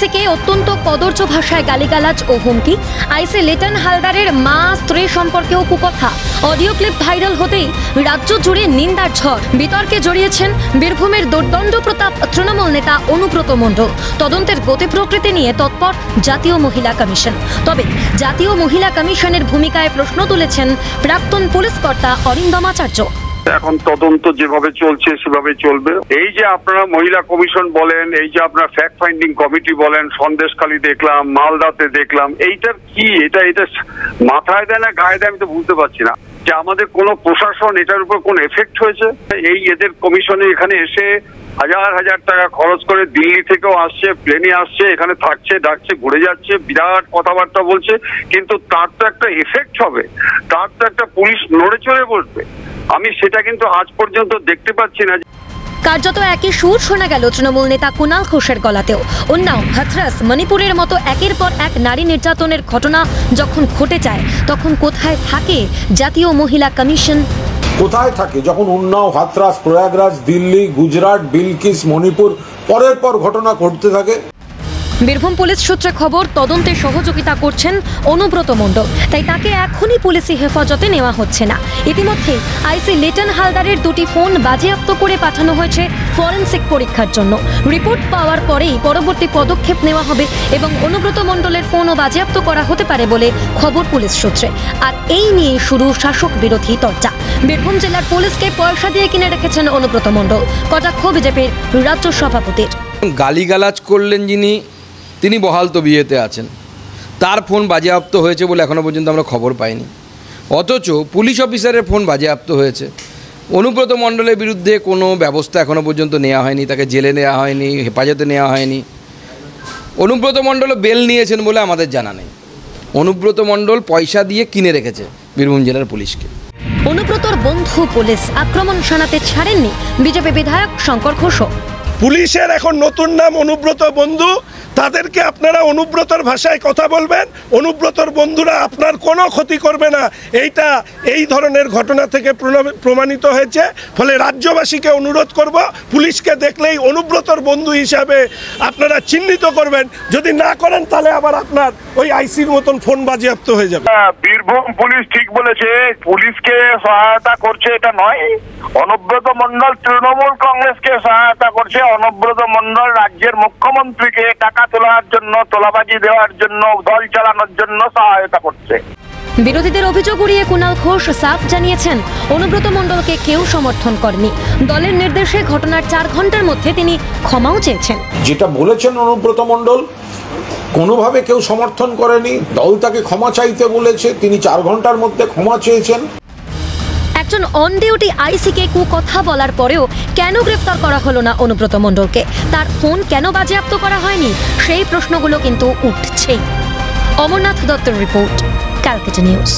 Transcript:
আইসিকে অত্যন্ত কদর্য ভাষায় গালিগালাজ ও হুমকি। আইসি লিটন হালদারের মা স্ত্রী সম্পর্কেও কুকথা। অডিও ক্লিপ ভাইরাল হতেই রাজ্য জুড়ে নিন্দার ঝড়। বিতর্কে জড়িয়েছেন বীরভূমের দুর্দণ্ড প্রতাপ তৃণমূল নেতা অনুব্রত মণ্ডল। তদন্তের গতি প্রকৃতি নিয়ে তৎপর জাতীয় মহিলা কমিশন। তবে জাতীয় মহিলা কমিশনের ভূমিকায় প্রশ্ন তুলেছেন প্রাক্তন পুলিশ কর্তা অরিন্দম আচার্য। এখন তদন্ত যেভাবে চলছে সেভাবে চলবে। এই যে আপনারা মহিলা কমিশন বলেন, এই যে আপনারা ফ্যাক্ট ফাইন্ডিং কমিটি বলেন, সন্দেশখালী দেখলাম, মালদাতে দেখলাম, এইটার কি এটা মাথায় দেয় না গায়ে দেয় আমি তো বুঝতে পারছি না যে আমাদের কোনো প্রশাসন এটার উপর কোন এফেক্ট হয়েছে। এই এদের কমিশনে এখানে এসে হাজার হাজার টাকা খরচ করে দিল্লি থেকেও আসছে, প্লেনে আসছে, এখানে থাকছে, ডাকছে, ঘুরে যাচ্ছে, বিরাট কথাবার্তা বলছে, কিন্তু তার তো একটা এফেক্ট হবে, তার তো একটা পুলিশ নড়ে চড়ে বসবে। আমি সেটা কিন্তু আজ পর্যন্ত দেখতে পাচ্ছি না। কার্যত একই সুর শোনা গেল তৃণমূল নেতা কুণাল ঘোষের গলাতেও। উন্নাও, হাথরাস, মণিপুরের মতো একের পর এক নারী নির্যাতনের ঘটনা যখন ঘটে যায় তখন কোথায় থাকে জাতীয় মহিলা কমিশন? কোথায় থাকে যখন উন্নাও, হাথরাস, প্রয়াগরাজ, দিল্লি, গুজরাট, বিলকিস, মণিপুর পরের পর ঘটনা ঘটতে থাকে? বীরভূম পুলিশ সূত্রে খবর, তদন্তে সহযোগিতা করছেন অনুব্রত মণ্ডল, তাই তাকে এখনই পুলিশি হেফাজতে নেওয়া হচ্ছে না। ইতিমধ্যে আইসি লিটন হালদারের দুটি ফোন বাজেয়াপ্ত করে পাঠানো হয়েছে ফরেনসিক পরীক্ষার জন্য। রিপোর্ট পাওয়ার পরেই পরবর্তী পদক্ষেপ নেওয়া হবে এবং অনুব্রত মণ্ডলের ফোনও বাজেয়াপ্ত করা হতে পারে বলে খবর পুলিশ সূত্রে। আর এই নিয়ে শুরু শাসক বিরোধী চর্চা। বীরভূম জেলার পুলিশকে পয়সা দিয়ে কিনে রেখেছেন অনুব্রত মণ্ডল, কটাক্ষ বিজেপির রাজ্য সভাপতির। গালিগালাজ করলেন যিনি, তিনি বহাল তবিয়তে আছেন, তার ফোন বাজেয়াপ্ত হয়েছে বলে এখনও পর্যন্ত আমরা খবর পাইনি। অথচ পুলিশ অফিসারের ফোন বাজেয়াপ্ত হয়েছে। অনুব্রত মণ্ডলের বিরুদ্ধে কোনো ব্যবস্থা এখনও পর্যন্ত নেওয়া হয়নি, তাকে জেলে নেওয়া হয়নি, হেফাজতে নেওয়া হয়নি। অনুব্রত মণ্ডলও বেল নিয়েছেন বলে আমাদের জানা নেই। অনুব্রত মণ্ডল পয়সা দিয়ে কিনে রেখেছে বীরভূম জেলার পুলিশকে। অনুব্রতর বন্ধু পুলিশ আক্রমণ শানাতে ছাড়েননি বিজেপি বিধায়ক শঙ্কর ঘোষ। পুলিশের এখন নতুন নাম অনুব্রত বন্ধু। তাদেরকে আপনারা অনুব্রতর ভাষায় কথা বলবেন, অনুব্রতর বন্ধুরা আপনার কোনো ক্ষতি করবে না। এইটা এই ধরনের ঘটনা থেকে প্রমাণিত হয়েছে। ফলে রাজ্যবাসীকে অনুরোধ করব, পুলিশকে দেখলেই অনুব্রতর বন্ধু হিসাবে আপনারা চিহ্নিত করবেন। যদি না করেন তাহলে আবার আপনার ওই আইসির মতন ফোন বাজেয়াপ্ত হয়ে যাবে। বীরভূম পুলিশ ঠিক বলেছে, পুলিশকে সহায়তা করছে এটা নয়। অনুব্রত মণ্ডল তৃণমূল কংগ্রেসকে সহায়তা করছে। অনুব্রত মণ্ডল রাজ্যের মুখ্যমন্ত্রীকে টাকা তোলার জন্য, তোলাবাজি দেওয়ার জন্য, দল চালানোর জন্য সহায়তা করছে। বিরোধীদের অভিযোগ উড়িয়ে কুণাল ঘোষ সাফ জানিয়েছেন অনুব্রত মণ্ডলকে কেউ সমর্থন করেনি। দলের নির্দেশে ঘটনার 4 ঘন্টার মধ্যে তিনি ক্ষমাও চেয়েছেন। যেটা বলেছেন অনুব্রত মণ্ডল, কোনোভাবে কেউ সমর্থন করেনি, দল তাকে ক্ষমা চাইতে বলেছে, তিনি 4 ঘন্টার মধ্যে ক্ষমা চেয়েছেন। একজন অন ডিউটি আইসিকে কুকথা বলার পরেও কেন গ্রেফতার করা হলো না অনুব্রত মণ্ডলকে? তার ফোন কেন বাজেয়াপ্ত করা হয়নি? সেই প্রশ্নগুলো কিন্তু উঠছেই। অমরনাথ দত্তের রিপোর্ট, ক্যালকাটা নিউজ।